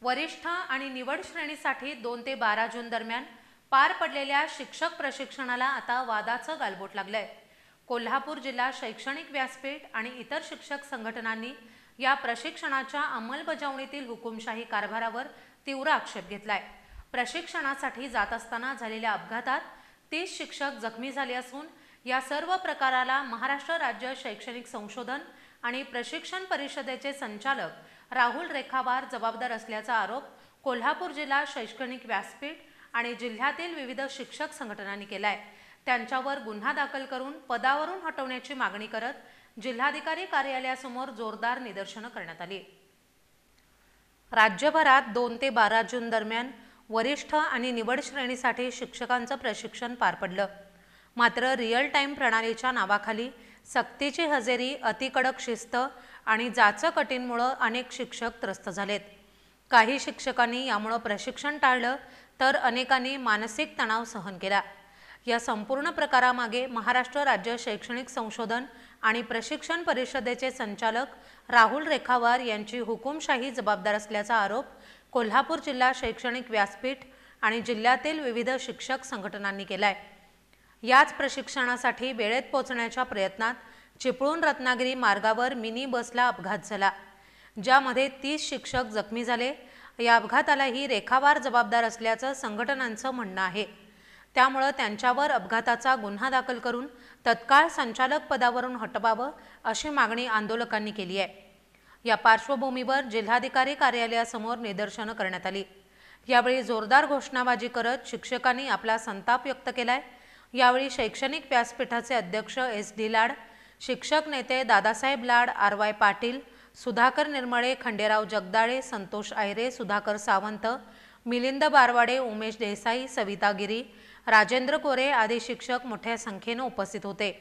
वरिष्ठ आणि निवड श्रेणीसाठी 2 ते 12 जून दरम्यान पार पडलेल्या शिक्षक प्रशिक्षणाला आता वादाचं गालबोट लागलंय। कोल्हापूर जिल्हा शैक्षणिक व्यासपीठ आणि इतर शिक्षक संघटनांनी या प्रशिक्षणाच्या अंमलबजावणीतील हुकुमशाही कारभारावर तीव्र आक्षेप घेतलाय। प्रशिक्षणासाठी जात असताना झालेल्या अपघातात 30 शिक्षक जखमी झाले असून या सर्व प्रकाराला महाराष्ट्र राज्य शैक्षणिक संशोधन आणि प्रशिक्षण परिषदेचे संचालक राहुल रेखावार जबाबदार असल्याचा आरोप कोल्हापूर जिल्हा शैक्षणिक व्यासपीठ आणि जिल्ह्यातील विविध शिक्षक संघटनांनी केलाय। त्यांच्यावर गुन्हा दाखल करून पदावरून हटवण्याची मागणी करत जिल्हाधिकारी कार्यालयासमोर जोरदार निदर्शने करण्यात आली। राज्यभरात 2 ते 12 जून दरम्यान वरिष्ठ आणि निवड श्रेणीसाठी शिक्षकांचं प्रशिक्षण पार पडलं। मात्र रिअल टाइम प्रणालीच्या नावाखाली सक्तीची हजेरी, अतिकडक शिस्त आणि जाचकटींमुळे अनेक शिक्षक त्रस्त झालेत। काही शिक्षकांनी यामुळे प्रशिक्षण टाळलं तर अनेकांनी मानसिक तणाव सहन केला। या संपूर्ण प्रकारामागे महाराष्ट्र राज्य शैक्षणिक संशोधन आणि प्रशिक्षण परिषदेचे संचालक राहुल रेखावार यांची हुकुमशाही जबाबदार असल्याचा आरोप कोल्हापूर जिल्हा शैक्षणिक व्यासपीठ आणि जिल्ह्यातील विविध शिक्षक संघटनांनी केलाय। याच प्रशिक्षणासाठी वेळेत पोहोचण्याच्या प्रयत्नात चिपळूण रत्नागिरी मार्गावर मिनी बसला अपघात झाला, ज्यामध्ये 30 शिक्षक जखमी झाले। या अपघातालाही रेखावार जबाबदार असल्याचं संघटनांचं म्हणणं आहे। त्यामुळे त्यांच्यावर अपघाताचा गुन्हा दाखल करून तत्काळ संचालक पदावरून हटवावं अशी मागणी आंदोलकांनी केली आहे। या पार्श्वभूमीवर जिल्हाधिकारी कार्यालयासमोर निदर्शने करण्यात आली। यावेळी जोरदार घोषणाबाजी करत शिक्षकांनी आपला संताप व्यक्त केलाय। यावेळी शैक्षणिक व्यासपीठाचे अध्यक्ष SD लाड, शिक्षक नेते दादासाहेब लाड, RY पाटील, सुधाकर निर्मळे, खंडेराव जगदाळे, संतोष आयरे, सुधाकर सावंत, मिलिंद बारवाडे, उमेश देसाई, सविता गिरी, राजेंद्र कोरे आदी शिक्षक मोठ्या संख्येने उपस्थित होते।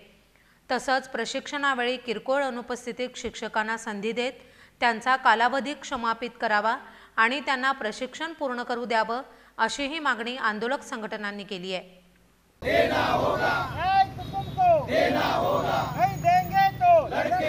तसंच प्रशिक्षणावेळी किरकोळ अनुपस्थितीत शिक्षकांना संधी देत त्यांचा कालावधी क्षमापित करावा आणि त्यांना प्रशिक्षण पूर्ण करू द्यावं अशीही मागणी आंदोलक संघटनांनी केली आहे। देना होगा, तुमको देना होगा, नहीं देंगे तो लड़के